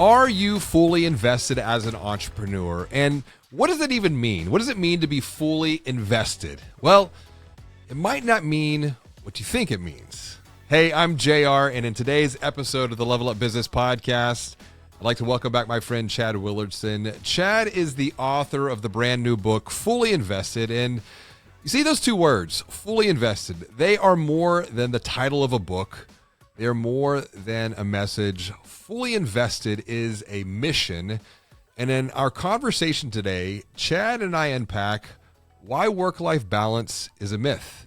Are you fully invested as an entrepreneur? And what does that even mean? What does it mean to be fully invested? Well, it might not mean what you think it means. Hey, I'm JR, and in today's episode of the Level Up Business Podcast, I'd like to welcome back my friend Chad Willardson. Chad is the author of the brand new book, Fully Invested. And you see those two words, fully invested, they are more than the title of a book. They're more than a message. Fully invested is a mission. And in our conversation today, Chad and I unpack why work-life balance is a myth,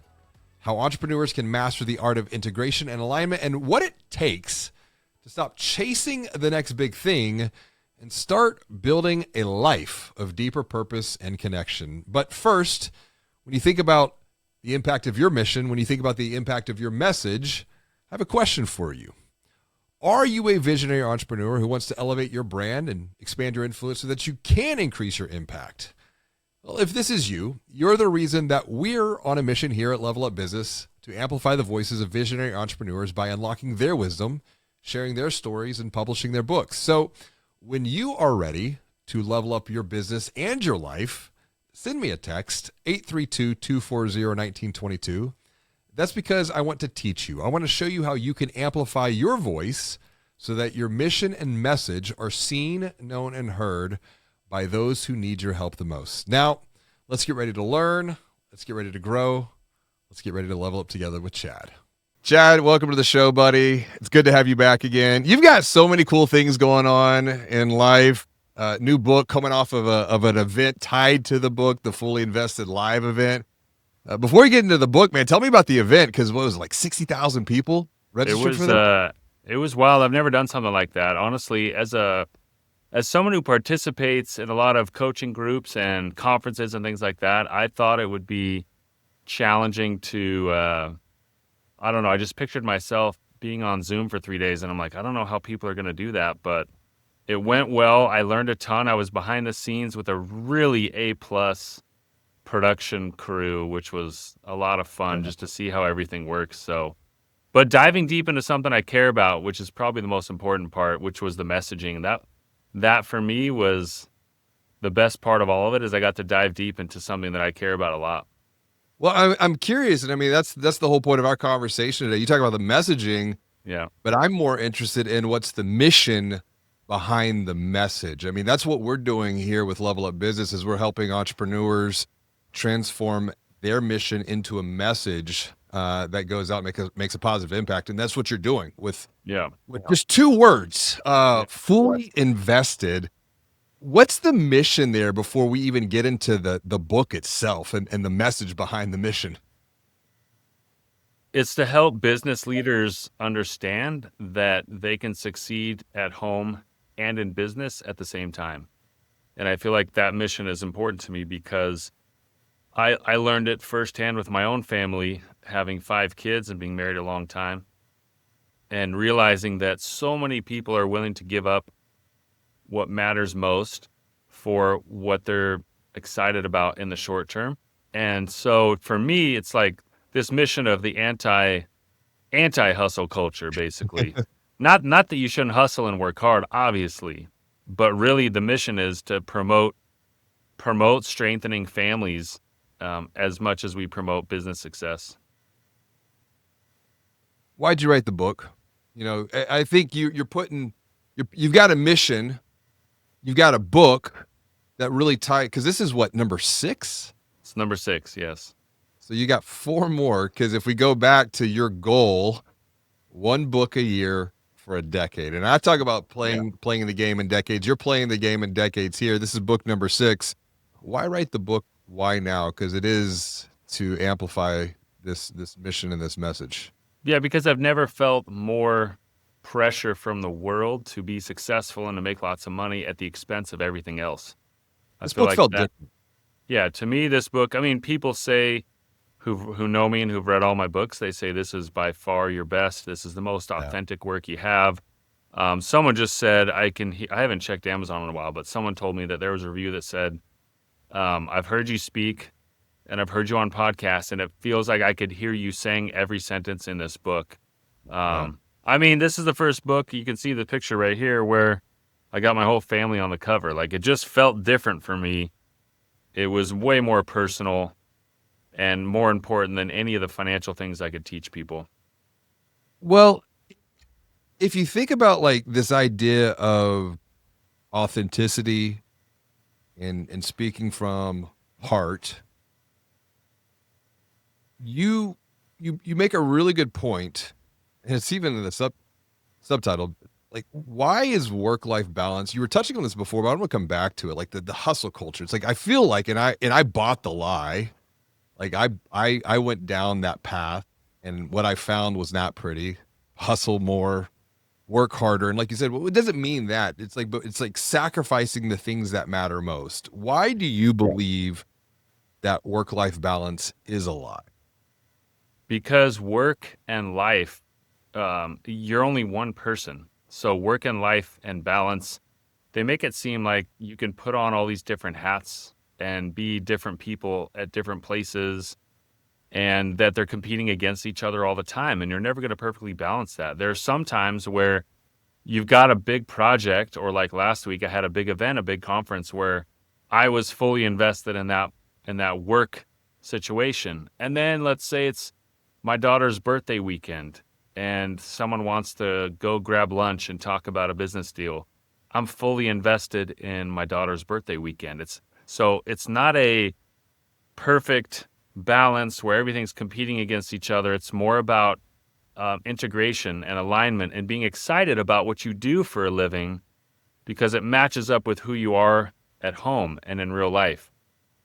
how entrepreneurs can master the art of integration and alignment, and what it takes to stop chasing the next big thing and start building a life of deeper purpose and connection. But first, when you think about the impact of your mission, when you think about the impact of your message, I have a question for you. Are you a visionary entrepreneur who wants to elevate your brand and expand your influence so that you can increase your impact? Well, if this is you, you're the reason that we're on a mission here at Level Up Business to amplify the voices of visionary entrepreneurs by unlocking their wisdom, sharing their stories, and publishing their books. So when you are ready to level up your business and your life, send me a text, 832-240-1922. That's because I want to teach you. I want to show you how you can amplify your voice so that your mission and message are seen, known, and heard by those who need your help the most. Now, let's get ready to learn. Let's get ready to grow. Let's get ready to level up together with Chad. Chad, welcome to the show, buddy. It's good to have you back again. You've got so many cool things going on in life. New book coming off of an event tied to the book, the Fully Invested Live event. Before we get into the book, man, tell me about the event, because what was it, like 60,000 people registered for that? It was wild. I've never done something like that. Honestly, as someone who participates in a lot of coaching groups and conferences and things like that, I thought it would be challenging to, I don't know, I just pictured myself being on Zoom for 3 days, and I'm like, I don't know how people are going to do that, but it went well. I learned a ton. I was behind the scenes with a really A-plus production crew, which was a lot of fun just to see how everything works. So, but diving deep into something I care about, which is probably the most important part, which was the messaging. That for me was the best part of all of it, is I got to dive deep into something that I care about a lot. Well, I'm curious, and I mean that's the whole point of our conversation today. You talk about the messaging, Yeah. but I'm more interested in what's the mission behind the message. I mean, that's what we're doing here with Level Up Business, is we're helping entrepreneurs transform their mission into a message that goes out and makes a positive impact. And that's what you're doing with just two words, fully invested. What's the mission there before we even get into the book itself and the message behind the mission? It's to help business leaders understand that they can succeed at home and in business at the same time. And I feel like that mission is important to me because I learned it firsthand with my own family, having 5 kids and being married a long time, and realizing that so many people are willing to give up what matters most for what they're excited about in the short term. And so for me, it's like this mission of the anti-hustle culture, basically. Not that you shouldn't hustle and work hard, obviously, but really the mission is to promote strengthening families as much as we promote business success. Why'd you write the book? You know, I think you've got a mission, you've got a book that really because this is what, number 6? It's number 6, yes. So you got 4 more, because if we go back to your goal, 1 book a year for a decade. And I talk about playing the game in decades. You're playing the game in decades here. This is book number 6. Why write the book? Why now? Because it is to amplify this mission and this message. Yeah, because I've never felt more pressure from the world to be successful and to make lots of money at the expense of everything else. This book felt different. Yeah, to me, this book, I mean, people say, who know me and who've read all my books, they say this is by far your best. This is the most authentic work you have. Someone just said, I haven't checked Amazon in a while, but someone told me that there was a review that said, I've heard you speak and I've heard you on podcasts, and it feels like I could hear you saying every sentence in this book. I mean, this is the first book. You can see the picture right here where I got my whole family on the cover. Like, it just felt different for me. It was way more personal and more important than any of the financial things I could teach people. Well, if you think about like this idea of authenticity and speaking from heart, you you make a really good point, and it's even in the subtitle. Like, why is work life balance? You were touching on this before, but I'm gonna come back to it. Like the hustle culture. It's like I feel like, and I bought the lie. Like I went down that path, and what I found was not pretty. Hustle more, work harder, and like you said, well, it doesn't mean that. It's like, but it's like sacrificing the things that matter most. Why do you believe that work life balance is a lie? Because work and life, you're only one person. So work and life and balance, they make it seem like you can put on all these different hats and be different people at different places, and that they're competing against each other all the time. And you're never going to perfectly balance that. There are some times where you've got a big project, or like last week, I had a big event, a big conference where I was fully invested in that work situation. And then let's say it's my daughter's birthday weekend and someone wants to go grab lunch and talk about a business deal. I'm fully invested in my daughter's birthday weekend. It's not a perfect balance where everything's competing against each other. It's more about integration and alignment and being excited about what you do for a living because it matches up with who you are at home and in real life.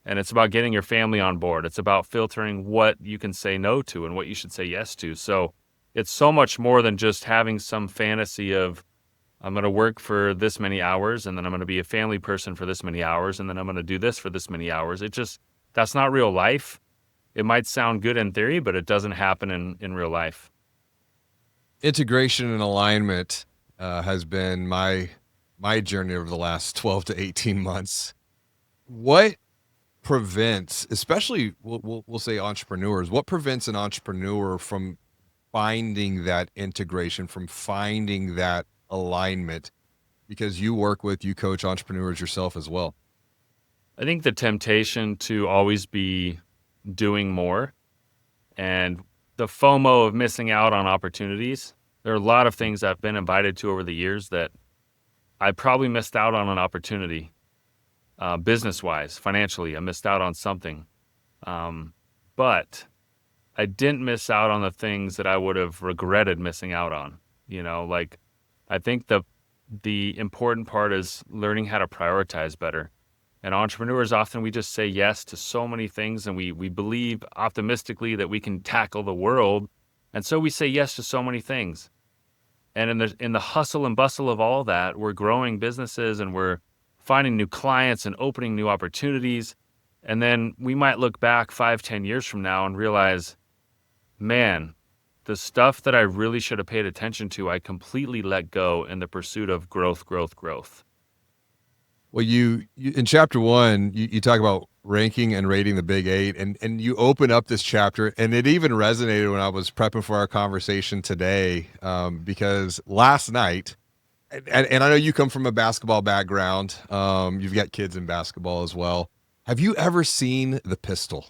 And it's about getting your family on board. It's about filtering what you can say no to and what you should say yes to. So it's so much more than just having some fantasy of, I'm going to work for this many hours, and then I'm going to be a family person for this many hours, and then I'm going to do this for this many hours. That's not real life. It might sound good in theory, but it doesn't happen in real life. Integration and alignment has been my journey over the last 12 to 18 months. What prevents, especially we'll say entrepreneurs, what prevents an entrepreneur from finding that integration, from finding that alignment? Because you coach entrepreneurs yourself as well. I think the temptation to always be doing more and the FOMO of missing out on opportunities. There are a lot of things I've been invited to over the years that I probably missed out on an opportunity. Business-wise, financially, I missed out on something. But I didn't miss out on the things that I would have regretted missing out on. Like, I think the important part is learning how to prioritize better. And entrepreneurs, often we just say yes to so many things, and we believe optimistically that we can tackle the world. And so we say yes to so many things. And in the hustle and bustle of all that, we're growing businesses and we're finding new clients and opening new opportunities. And then we might look back 5-10 years from now and realize, man, the stuff that I really should have paid attention to, I completely let go in the pursuit of growth. Well, you in chapter 1, you talk about ranking and rating the big 8, and you open up this chapter, and it even resonated when I was prepping for our conversation today, because last night, and I know you come from a basketball background, you've got kids in basketball as well. Have you ever seen The Pistol?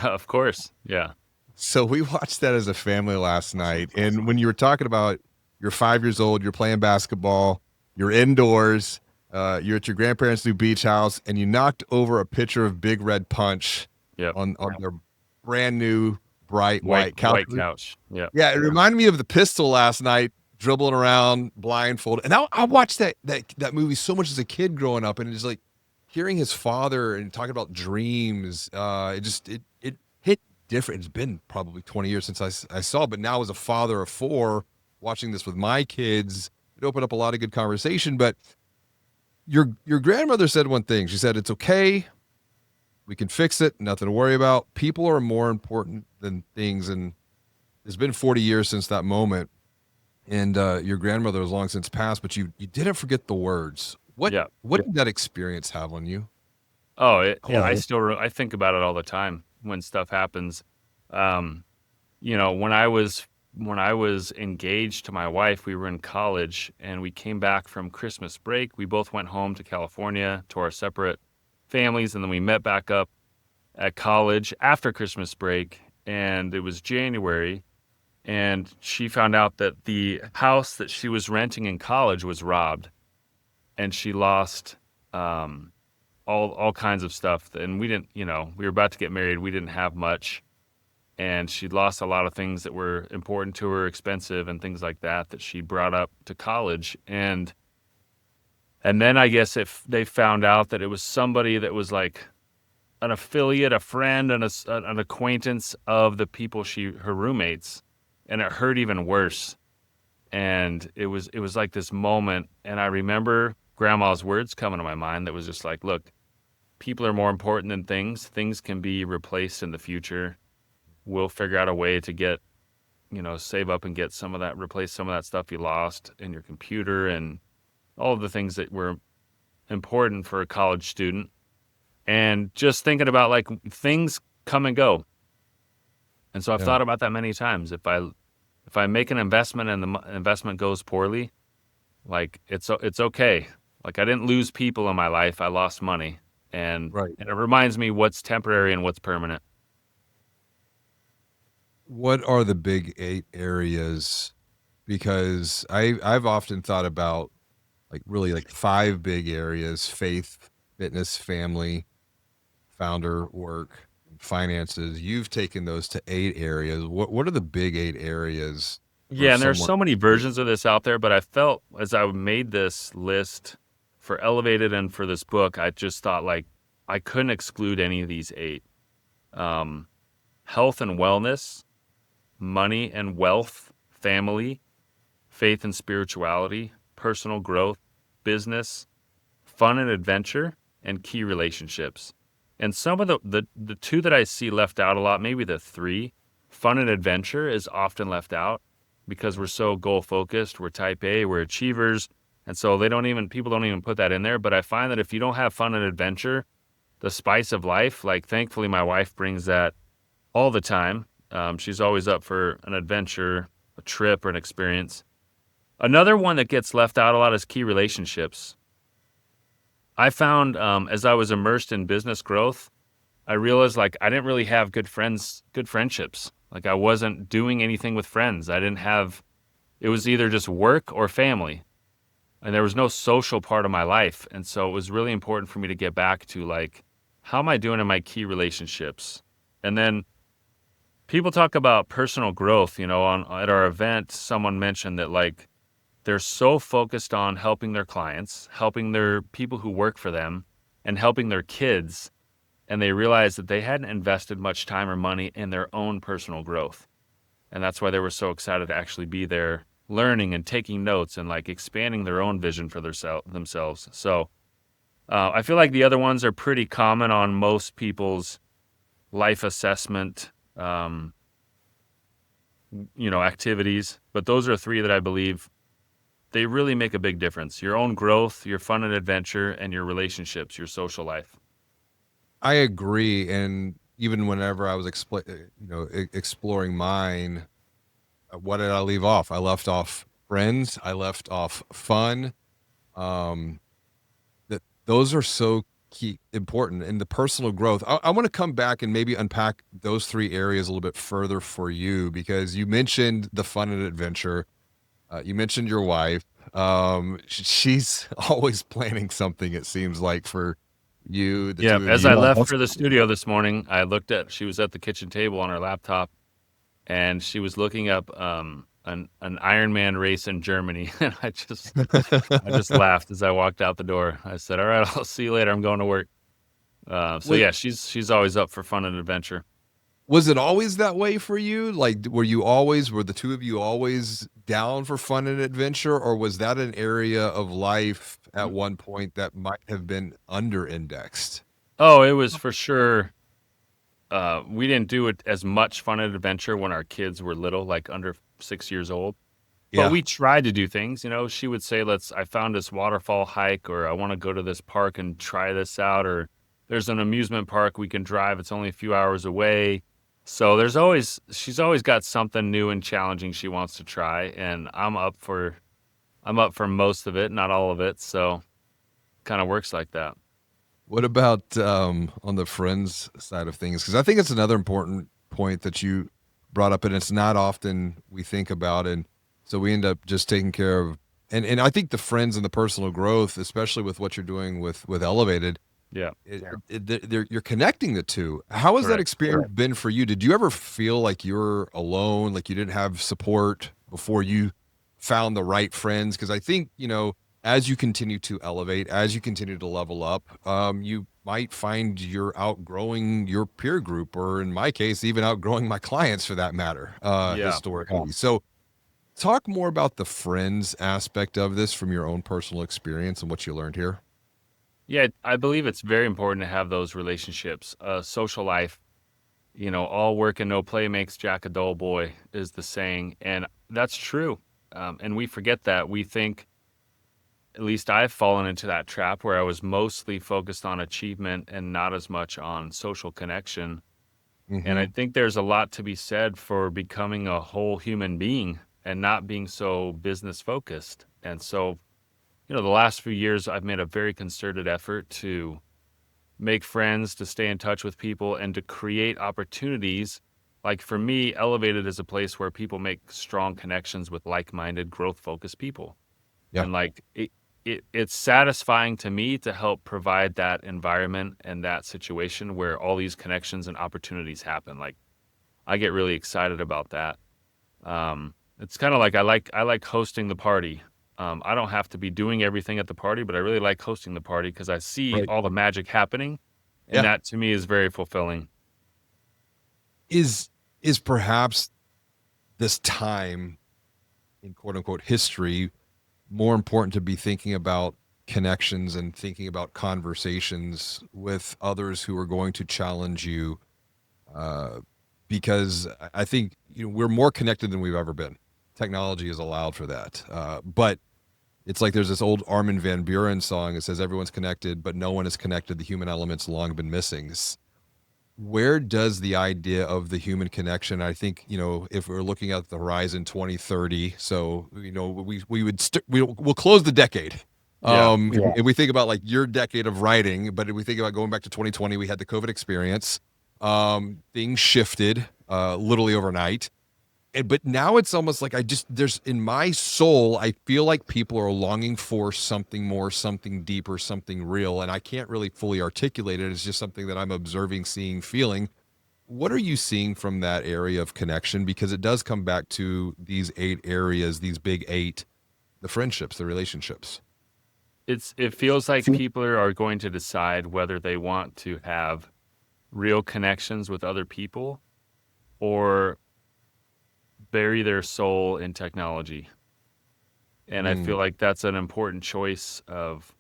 Of course, yeah. So we watched that as a family last night, and when you were talking about you're 5 years old, you're playing basketball, you're indoors, you're at your grandparents' new beach house, and you knocked over a pitcher of Big Red Punch Yep. on their brand new bright white couch. White couch. Yeah. Yeah, it reminded me of The Pistol last night, dribbling around blindfolded. And I watched that movie so much as a kid growing up, and it's like hearing his father and talking about dreams. It hit different. It's been probably 20 years since I saw, but now as a father of 4, watching this with my kids, it opened up a lot of good conversation. But your grandmother said one thing. She said, "It's okay. We can fix it. Nothing to worry about. People are more important than things." And it's been 40 years since that moment. And your grandmother has long since passed, but you didn't forget the words. What did that experience have on you? I think about it all the time when stuff happens. When I was when I was engaged to my wife, we were in college and we came back from Christmas break. We both went home to California to our separate families, and then we met back up at college after Christmas break, and it was January, and she found out that the house that she was renting in college was robbed, and she lost all kinds of stuff. And we didn't, we were about to get married. We didn't have much, and she lost a lot of things that were important to her, expensive and things like that she brought up to college. And then I guess if they found out that it was somebody that was like an affiliate, a friend, and an acquaintance of the people her roommates, and it hurt even worse. And it was like this moment, and I remember Grandma's words coming to my mind that was just like, look, people are more important than things. Things can be replaced in the future. We'll figure out a way to get, save up and get some of that, replace some of that stuff you lost in your computer and all of the things that were important for a college student. And just thinking about like things come and go. And so I've thought about that many times. If I make an investment and the investment goes poorly, like it's okay. Like I didn't lose people in my life. I lost money. And it reminds me what's temporary and what's permanent. What are the big 8 areas? Because I've often thought about like 5 big areas: faith, fitness, family, founder, work, finances. You've taken those to 8 areas. What are the big 8 areas? Yeah, and there's so many versions of this out there, but I felt as I made this list for Elevated and for this book, I just thought like I couldn't exclude any of these 8. Health and wellness, money and wealth, family, faith and spirituality, personal growth, business, fun and adventure, and key relationships. And some of the 2 that I see left out a lot, maybe the 3, fun and adventure is often left out because we're so goal focused. We're type A, we're achievers. And so people don't even put that in there. But I find that if you don't have fun and adventure, the spice of life, like thankfully my wife brings that all the time. She's always up for an adventure, a trip, or an experience. Another one that gets left out a lot is key relationships. I found as I was immersed in business growth, I realized like I didn't really have good friendships. Like I wasn't doing anything with friends. It was either just work or family. And there was no social part of my life. And so it was really important for me to get back to like, how am I doing in my key relationships? And then people talk about personal growth, at our event, someone mentioned that like, they're so focused on helping their clients, helping their people who work for them, and helping their kids. And they realized that they hadn't invested much time or money in their own personal growth. And that's why they were so excited to actually be there learning and taking notes and like expanding their own vision for themselves. So I feel like the other ones are pretty common on most people's life assessment, activities. But those are 3 that I believe they really make a big difference. Your own growth, your fun and adventure, and your relationships, your social life. I agree. And even whenever I was exploring mine, what did I leave off? I left off friends. I left off fun. That those are so key, important in the personal growth. I want to come back and maybe unpack those 3 areas a little bit further for you, because you mentioned the fun and adventure. You mentioned your wife. She's always planning something, it seems like, for you. As I left for the studio this morning, she was at the kitchen table on her laptop, and she was looking up an Ironman race in Germany. And I just laughed as I walked out the door. I said, all right, I'll see you later. I'm going to work. She's always up for fun and adventure. Was it always that way for you? Like, were the 2 of you always down for fun and adventure, or was that an area of life at one point that might have been under-indexed? Oh, it was for sure. We didn't do it as much fun and adventure when our kids were little, like under 6 years old. But we tried to do things. She would say, I found this waterfall hike, or I want to go to this park and try this out, or there's an amusement park we can drive. It's only a few hours away. So she's always got something new and challenging she wants to try, and I'm up for most of it, not all of it. So kind of works like that. What about on the friends side of things? Because I think it's another important point that you brought up, and it's not often we think about, and so we end up just taking care of. And I think the friends and the personal growth, especially with what you're doing with Elevated, Yeah, you're connecting the two. How has that correct. experience been for you? Did you ever feel like you're alone, like you didn't have support before you found the right friends? Because I think, as you continue to elevate, as you continue to level up, you might find you're outgrowing your peer group, or in my case, even outgrowing my clients for that matter, Yeah. historically. So talk more about the friends aspect of this from your own personal experience and what you learned here. Yeah, I believe it's very important to have those relationships. Social life, all work and no play makes Jack a dull boy is the saying, and that's true. And we forget that. We think, at least I've fallen into that trap where I was mostly focused on achievement and not as much on social connection. And I Hmm. think there's a lot to be said for becoming a whole human being and not being so business focused. And so, the last few years, I've made a very concerted effort to make friends, to stay in touch with people, and to create opportunities. Like for me, Elevated is a place where people make strong connections with like-minded, growth-focused people. Yeah. And like it's satisfying to me to help provide that environment and that situation where all these connections and opportunities happen. Like I get really excited about that. It's kind of like I like hosting the party. I don't have to be doing everything at the party, but I really like hosting the party because I see Right. all the magic happening, and Yeah. that to me is very fulfilling. Is is perhaps this time in quote unquote history more important to be thinking about connections and thinking about conversations with others who are going to challenge you, uh, because I think we're more connected than we've ever been. Technology has allowed for that, but it's like there's this old Armin van Buren song that says everyone's connected, but no one is connected. The human element's long been missing. Where does the idea of the human connection, I think, if we're looking at the horizon 2030, so we would we'll close the decade. Yeah, If we think about like your decade of writing, but if we think about going back to 2020, we had the COVID experience. Things shifted literally overnight. But now it's almost like there's in my soul, I feel like people are longing for something more, something deeper, something real. And I can't really fully articulate it. It's just something that I'm observing, seeing, feeling. What are you seeing from that area of connection? Because it does come back to these 8 areas, these big 8, the friendships, the relationships. it feels like people are going to decide whether they want to have real connections with other people or bury their soul in technology. And I Mm, feel like that's an important choice of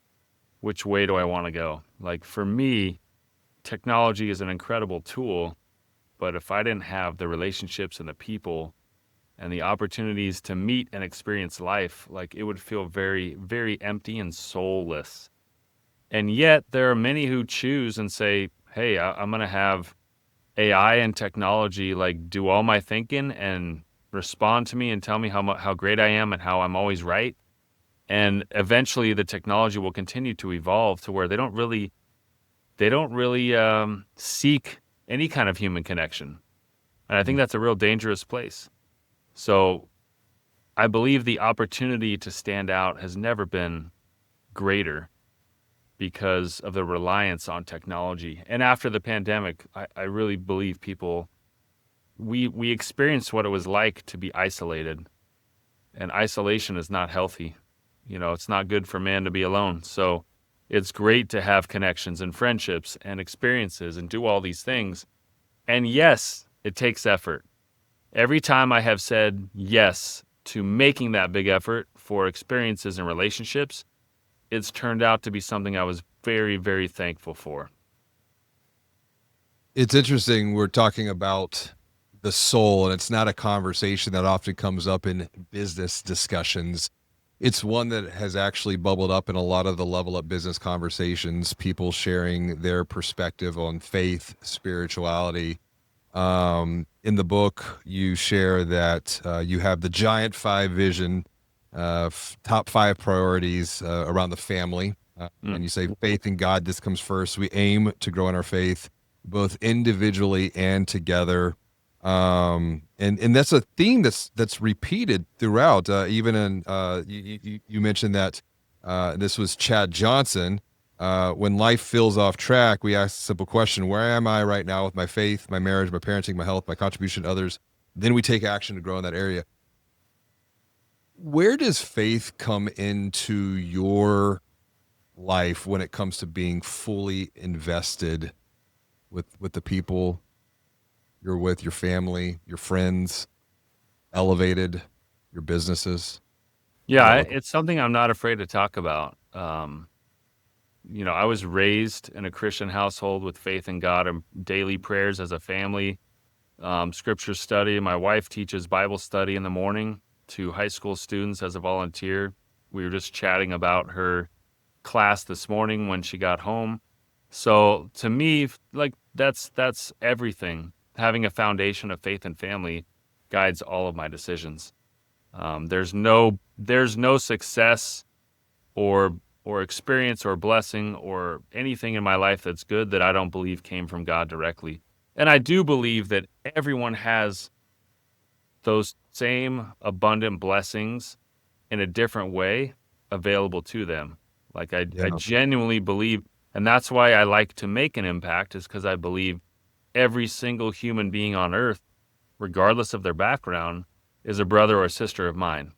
which way do I want to go. Like for me, technology is an incredible tool, but if I didn't have the relationships and the people and the opportunities to meet and experience life, like it would feel very, very empty and soulless. And yet there are many who choose and say, hey, I'm going to have AI and technology like do all my thinking and respond to me and tell me how great I am and how I'm always right. And eventually the technology will continue to evolve to where they don't really seek any kind of human connection. And I think mm. that's a real dangerous place. So I believe the opportunity to stand out has never been greater because of the reliance on technology. And after the pandemic, I really believe we experienced what it was like to be isolated. And isolation is not healthy. It's not good for man to be alone. So it's great to have connections and friendships and experiences and do all these things. And yes, it takes effort. Every time I have said yes to making that big effort for experiences and relationships, it's turned out to be something I was very, very thankful for. It's interesting. We're talking about the soul, and it's not a conversation that often comes up in business discussions. It's one that has actually bubbled up in a lot of the level up business conversations, people sharing their perspective on faith, spirituality. In the book, you share that you have the giant five vision, top five priorities around the family. And Mm. you say faith in God, this comes first. We aim to grow in our faith, both individually and together. And that's a theme that's repeated throughout. Even in you mentioned that this was Chad Johnson. When life feels off track, we ask a simple question: where am I right now with my faith, my marriage, my parenting, my health, my contribution to others? Then we take action to grow in that area. Where does faith come into your life when it comes to being fully invested with the people you're with, your family, your friends, elevated, your businesses? What does Yeah, that look like? it's something I'm not afraid to talk about. I was raised in a Christian household with faith in God and daily prayers as a family, scripture study. My wife teaches Bible study in the morning to high school students as a volunteer. We were just chatting about her class this morning when she got home. So to me, like that's everything. Having a foundation of faith and family guides all of my decisions. There's no success or experience or blessing or anything in my life that's good that I don't believe came from God directly. And I do believe that everyone has those same abundant blessings in a different way available to them. Like I Yeah, genuinely believe, and that's why I like to make an impact, is because I believe every single human being on earth, regardless of their background, is a brother or a sister of mine.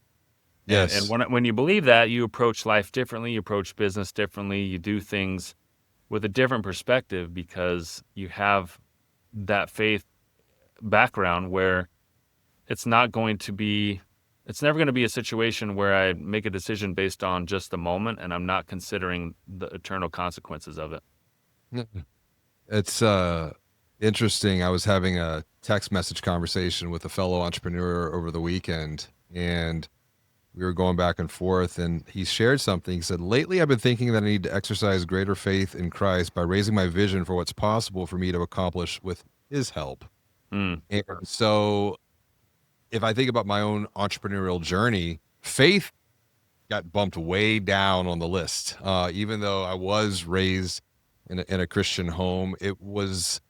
And yes, when you believe that, you approach life differently, you approach business differently, you do things with a different perspective because you have that faith background where it's not going to be it's never going to be a situation where I make a decision based on just the moment and I'm not considering the eternal consequences of it. it's interesting. I was having a text message conversation with a fellow entrepreneur over the weekend, and we were going back and forth, and he shared something. He said, lately I've been thinking that I need to exercise greater faith in Christ by raising my vision for what's possible for me to accomplish with his help. Mm, And so if I think about my own entrepreneurial journey, faith got bumped way down on the list. Even though I was raised in a Christian home, it was,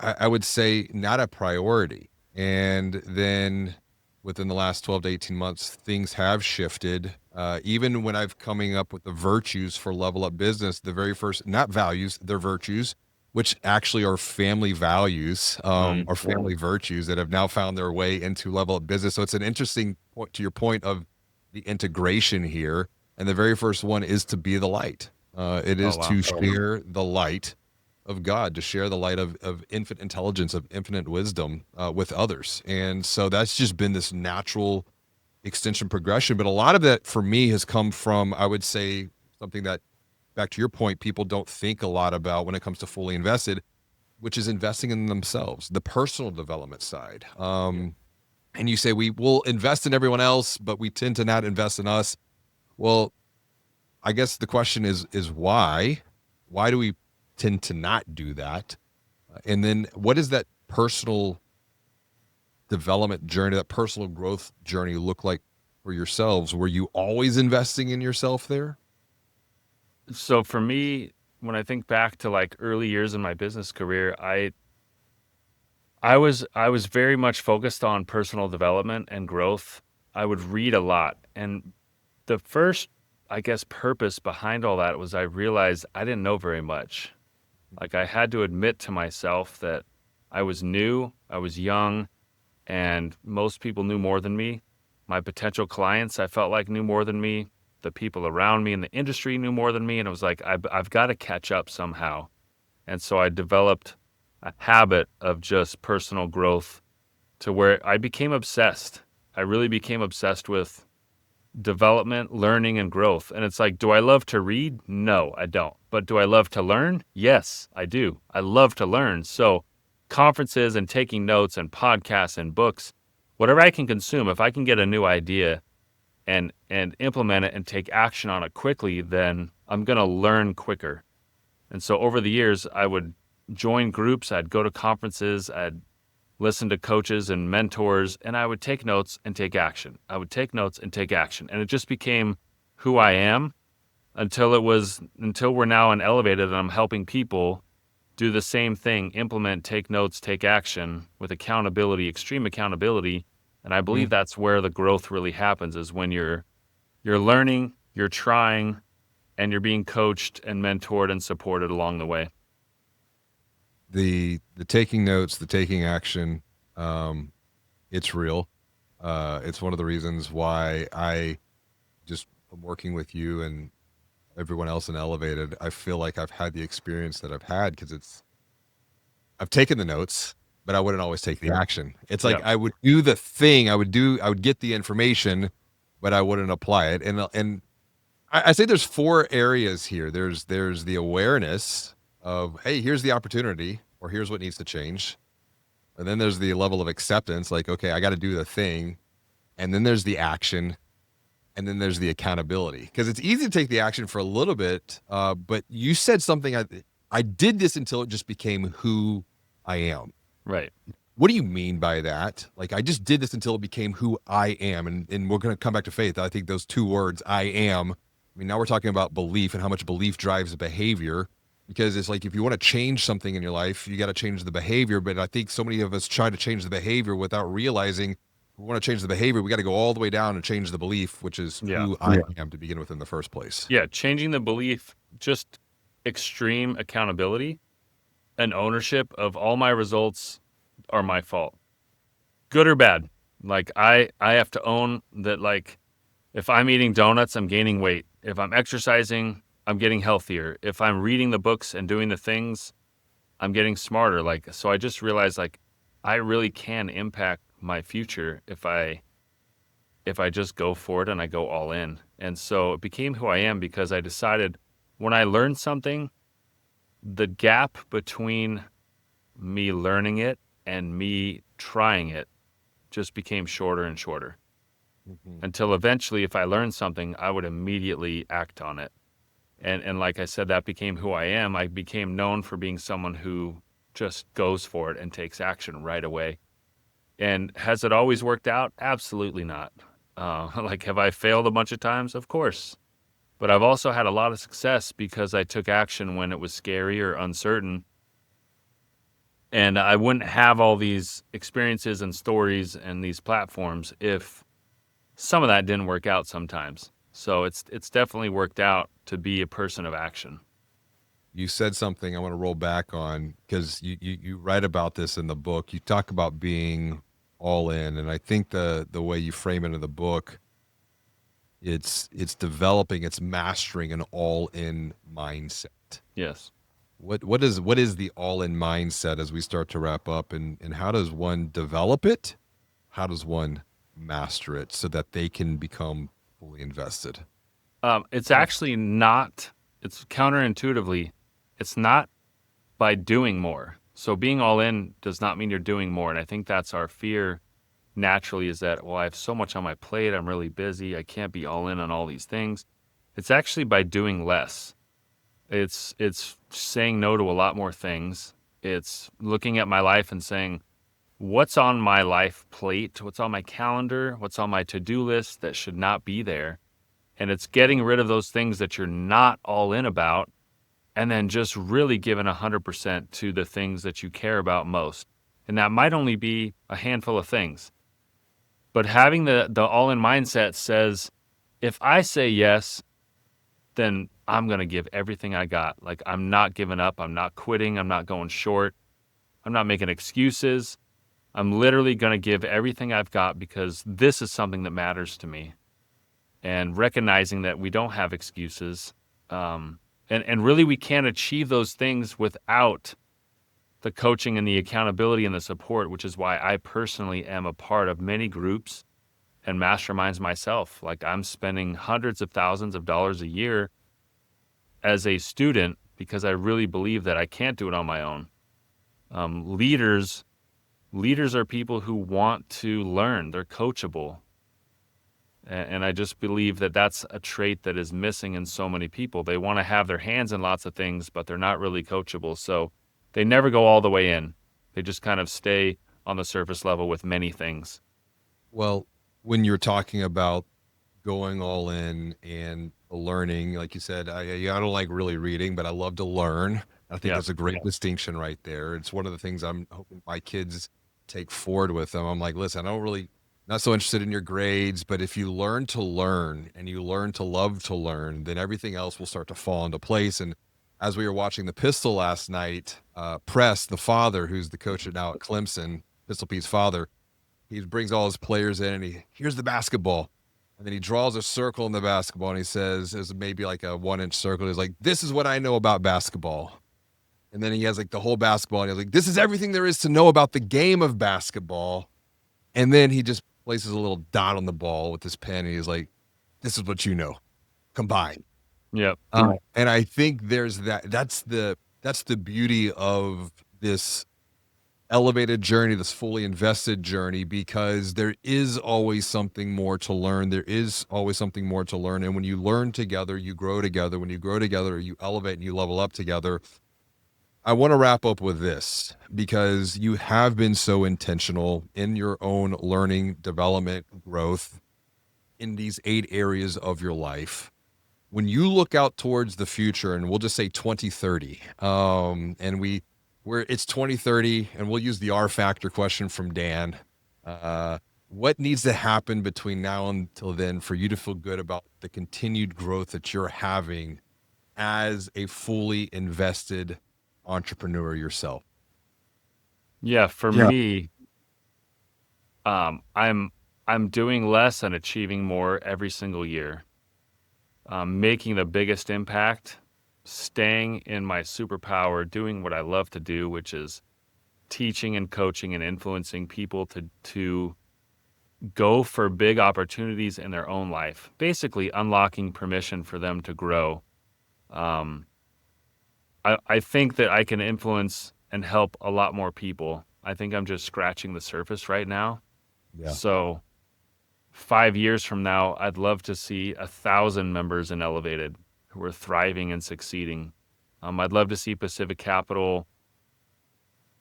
I would say, not a priority. And then within the last 12 to 18 months, things have shifted. Even when I've coming up with the virtues for Level Up Business, the very first, not values, they're virtues, which actually are family values, mm, or family virtues that have now found their way into Level Up Business. So it's an interesting point to your point of the integration here. And the very first one is to be the light. It oh is wow. to share the light of God, to share the light of infinite intelligence, of infinite wisdom with others. And so that's just been this natural extension progression. But a lot of that for me has come from, I would say, something that, back to your point, people don't think a lot about when it comes to fully invested, which is investing in themselves, the personal development side. And you say we will invest in everyone else, but we tend to not invest in us. Well, I guess the question is why? Why do we tend to not do that? And then what does that personal development journey, that personal growth journey look like for yourselves? Were you always investing in yourself there? So for me, when I think back to like early years in my business career, I was very much focused on personal development and growth. I would read a lot. And the first, I guess, purpose behind all that was I realized I didn't know very much. Like I had to admit to myself that I was new, I was young, and most people knew more than me. My potential clients, I felt like knew more than me. The people around me in the industry knew more than me, and it was like I've got to catch up somehow. And so I developed a habit of just personal growth to where I became obsessed. I really became obsessed with development, learning, and growth. And it's like, do I love to read? No, I don't. But do I love to learn? Yes, I do. I love to learn. So conferences and taking notes and podcasts and books, whatever I can consume, if I can get a new idea and implement it and take action on it quickly, then I'm going to learn quicker. And so over the years, I would join groups, I'd go to conferences, I'd listen to coaches and mentors, and I would take notes and take action. I would take notes and take action. And it just became who I am until we're now in Elevated and I'm helping people do the same thing, implement, take notes, take action with accountability, extreme accountability. And I believe that's where the growth really happens, is when you're learning, you're trying, and you're being coached and mentored and supported along the way. The taking notes, the taking action, it's real. It's one of the reasons why I just am working with you and everyone else in Elevated. I feel like I've had the experience that I've had because I've taken the notes, but I wouldn't always take the action. It's like I would do the thing, I would get the information, but I wouldn't apply it. And I say there's 4 areas here. There's the awareness of, hey, here's the opportunity, or here's what needs to change. And then there's the level of acceptance, like, okay, I got to do the thing. And then there's the action. And then there's the accountability, because it's easy to take the action for a little bit. But you said something, I did this until it just became who I am. Right. What do you mean by that? Like, I just did this until it became who I am. And we're going to come back to faith. I think those 2 words, I am. I mean, now we're talking about belief and how much belief drives behavior, because it's like, if you want to change something in your life, you got to change the behavior. But I think so many of us try to change the behavior without realizing, we want to change the behavior, we got to go all the way down and change the belief, which is who I am to begin with in the first place. Yeah, changing the belief, just extreme accountability and ownership of all my results are my fault. Good or bad. Like, I have to own that, like, if I'm eating donuts, I'm gaining weight. If I'm exercising, I'm getting healthier. If I'm reading the books and doing the things, I'm getting smarter. Like, so I just realized, like, I really can impact my future if I just go for it and I go all in. And so it became who I am, because I decided when I learned something, the gap between me learning it and me trying it just became shorter and shorter. Until eventually, if I learned something, I would immediately act on it. And like I said, that became who I am. I became known for being someone who just goes for it and takes action right away. And has it always worked out? Absolutely not. Like, have I failed a bunch of times? Of course. But I've also had a lot of success because I took action when it was scary or uncertain. And I wouldn't have all these experiences and stories and these platforms if some of that didn't work out sometimes. So it's definitely worked out to be a person of action. You said something I want to roll back on, because you write about this in the book. You talk about being all in, and I think the way you frame it in the book, it's developing, it's mastering an all in mindset. Yes. What is the all in mindset as we start to wrap up, and how does one develop it? How does one master it so that they can become fully invested? It's actually not. It's counterintuitively, it's not by doing more. So being all in does not mean you're doing more. And I think that's our fear naturally, is that, well, I have so much on my plate. I'm really busy. I can't be all in on all these things. It's actually by doing less. It's saying no to a lot more things. It's looking at my life and saying, what's on my life plate? What's on my calendar? What's on my to-do list that should not be there? And it's getting rid of those things that you're not all in about, and then just really giving 100% to the things that you care about most. And that might only be a handful of things. But having the all-in mindset says, if I say yes, then I'm going to give everything I got. Like, I'm not giving up. I'm not quitting. I'm not going short. I'm not making excuses. I'm literally going to give everything I've got, because this is something that matters to me. And recognizing that we don't have excuses. And really, we can't achieve those things without the coaching and the accountability and the support, which is why I personally am a part of many groups and masterminds myself. Like, I'm spending hundreds of thousands of dollars a year as a student, because I really believe that I can't do it on my own. Leaders are people who want to learn. They're coachable. And I just believe that that's a trait that is missing in so many people. They want to have their hands in lots of things, but they're not really coachable. So they never go all the way in. They just kind of stay on the surface level with many things. Well, when you're talking about going all in and learning, like you said, I don't like really reading, but I love to learn. I think Yeah. that's a great distinction right there. It's one of the things I'm hoping my kids take forward with them. I'm like, listen, I don't really, not so interested in your grades, but if you learn to learn and you learn to love to learn, then everything else will start to fall into place. And as we were watching the Pistol last night, Press, the father, who's the coach now at Clemson, Pistol Pete's father, he brings all his players in and here's the basketball. And then he draws a circle in the basketball and he says, there's maybe like a 1-inch circle. He's like, this is what I know about basketball. And then he has like the whole basketball and he's like, this is everything there is to know about the game of basketball. And then he just places a little dot on the ball with his pen and he's like, this is what you know, combined. Yep. And I think there's that's the beauty of this elevated journey, this fully invested journey, because there is always something more to learn. There is always something more to learn. And when you learn together, you grow together. When you grow together, you elevate and you level up together. I want to wrap up with this because you have been so intentional in your own learning, development, growth in these 8 areas of your life. When you look out towards the future, and we'll just say 2030, and it's 2030, and we'll use the R factor question from Dan. What needs to happen between now until then for you to feel good about the continued growth that you're having as a fully invested entrepreneur yourself? Yeah, for me, I'm doing less and achieving more every single year. Making the biggest impact, staying in my superpower, doing what I love to do, which is teaching and coaching and influencing people to go for big opportunities in their own life, basically unlocking permission for them to grow. I think that I can influence and help a lot more people. I think I'm just scratching the surface right now. Yeah. So 5 years from now, I'd love to see 1,000 members in Elevated who are thriving and succeeding. I'd love to see Pacific Capital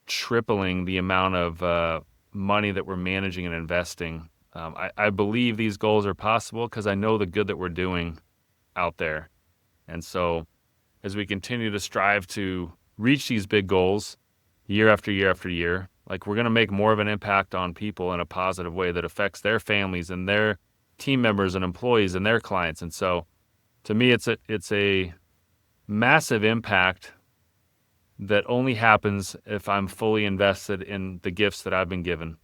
tripling the amount of money that we're managing and investing. I believe these goals are possible because I know the good that we're doing out there. And so as we continue to strive to reach these big goals year after year after year, like we're going to make more of an impact on people in a positive way that affects their families and their team members and employees and their clients. And so to me, it's a massive impact that only happens if I'm fully invested in the gifts that I've been given.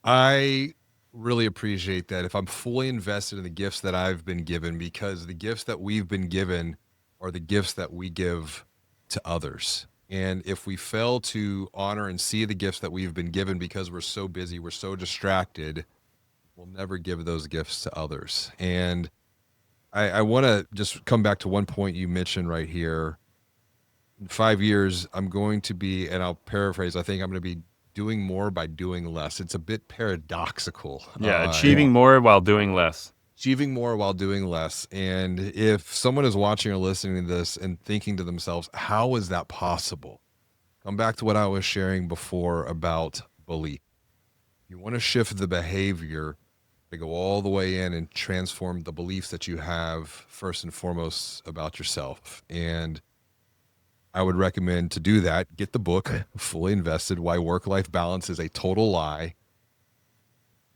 I really appreciate that. If I'm fully invested in the gifts that I've been given, because the gifts that we've been given are the gifts that we give to others. And if we fail to honor and see the gifts that we've been given because we're so busy, we're so distracted, we'll never give those gifts to others. And I want to just come back to one point you mentioned right here. In 5 years, I'm going to be, and I'll paraphrase, I think I'm going to be doing more by doing less. It's a bit paradoxical. Yeah, achieving more while doing less. Achieving more while doing less. And if someone is watching or listening to this and thinking to themselves, how is that possible? Come back to what I was sharing before about belief. You want to shift the behavior to go all the way in and transform the beliefs that you have first and foremost about yourself. And I would recommend to do that. Get the book, Fully Invested, Why Work-Life Balance is a Total Lie.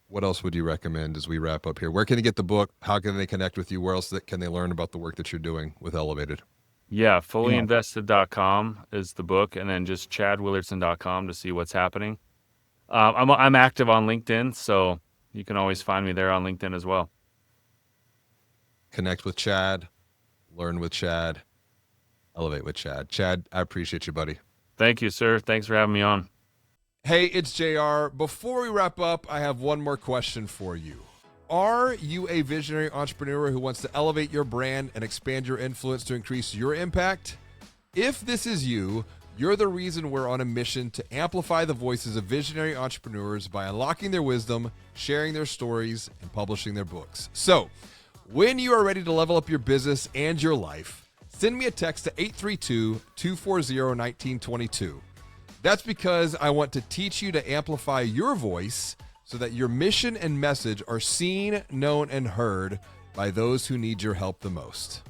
What else would you recommend as we wrap up here? Where can they get the book? How can they connect with you? Where else can they learn about the work that you're doing with Elevated? Yeah, fullyinvested.com is the book, and then just chadwillardson.com to see what's happening. I'm active on LinkedIn, so you can always find me there on LinkedIn as well. Connect with Chad, learn with Chad, elevate with Chad. Chad, I appreciate you, buddy. Thank you, sir. Thanks for having me on. Hey, it's JR. Before we wrap up, I have one more question for you. Are you a visionary entrepreneur who wants to elevate your brand and expand your influence to increase your impact? If this is you, you're the reason we're on a mission to amplify the voices of visionary entrepreneurs by unlocking their wisdom, sharing their stories, and publishing their books. So, when you are ready to level up your business and your life, send me a text to 832-240-1922. That's because I want to teach you to amplify your voice so that your mission and message are seen, known, and heard by those who need your help the most.